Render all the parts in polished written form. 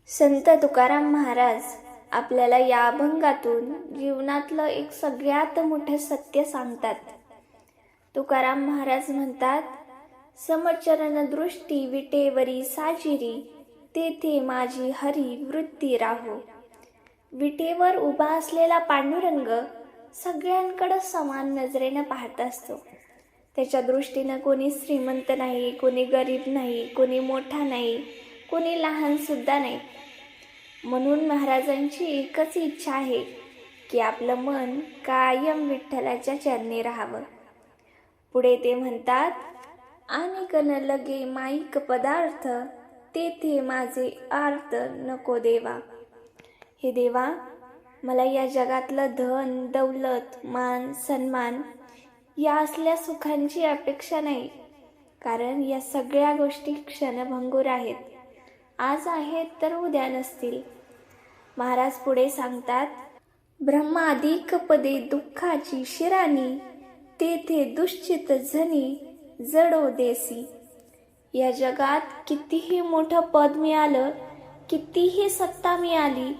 संत तुकाराम महाराज आपल्याला या अभंगातून जीवनातलं एक सगळ्यात मोठं सत्य सांगतात. तुकाराम महाराज म्हणतात, समचरण दृष्टी विटेवरी साजिरी, तेथे माझी हरी वृत्ती राहो. विटेवर उभा असलेला पांडुरंग सगळ्यांकडे समान नजरेनं पाहत असतो. त्याच्या दृष्टीनं कोणी श्रीमंत नाही, कोणी गरीब नाही, कोणी मोठा नाही, कोणी लहान सुद्धा नाही. म्हणून महाराजांची एकच इच्छा आहे की आपलं मन कायम विठ्ठलाच्या चरणी राहावं. पुढे ते म्हणतात, आणि कन लगे माईक पदार्थ, तेथे माझे आर्त नको देवा. हे देवा, मला या जगातलं धन, दौलत, मान, सन्मान या असल्या सुखांची अपेक्षा नाही, कारण या सगळ्या गोष्टी क्षणभंगूर आहेत. आज आहेत तर उद्या नसतील. महाराज पुढे सांगतात, ब्रह्मादिक पदे दुःखाची शिरानी, तेथे दुश्चित झनी जडो देसी. या जगात कितीही मोठं पद मिळालं, कितीही सत्ता मिळाली,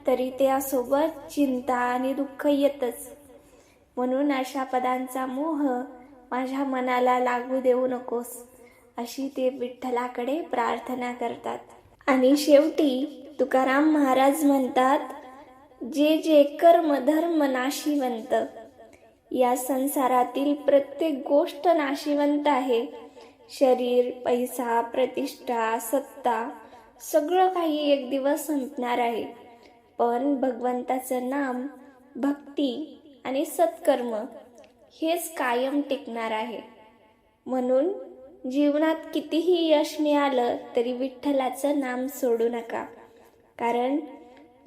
तरी त्यासोबत चिंता आणि दुःख येतच. म्हणून अशा पदांचा मोह माझ्या मनाला लागू देऊ नकोस, अशी ते विठ्ठलाकडे प्रार्थना करतात. आणि शेवटी तुकाराम महाराज म्हणतात, जे जे कर्म धर्म नाशिवंत. या संसारातील प्रत्येक गोष्ट नाशिवंत आहे. शरीर, पैसा, प्रतिष्ठा, सत्ता सगळं काही एक दिवस संपणार आहे. पण भगवंताचं नाम, भक्ती आणि सत्कर्म हेच कायम टिकणार आहे. म्हणून जीवनात कितीही यश मिळालं तरी विठ्ठलाचं नाम सोडू नका, कारण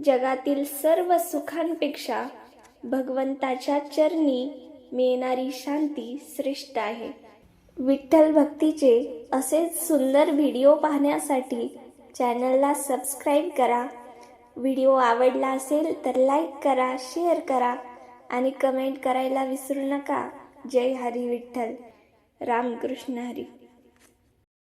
जगातील सर्व सुखांपेक्षा भगवंताच्या चरणी मिळणारी शांती श्रेष्ठ आहे. विठ्ठल भक्तीचे असेच सुंदर व्हिडिओ पाहण्यासाठी चॅनलला सबस्क्राईब करा. व्हिडिओ आवडला असेल तर लाईक करा, शेअर करा आणि कमेंट करायला विसरू नका. जय हरी विठ्ठल. रामकृष्ण हरी.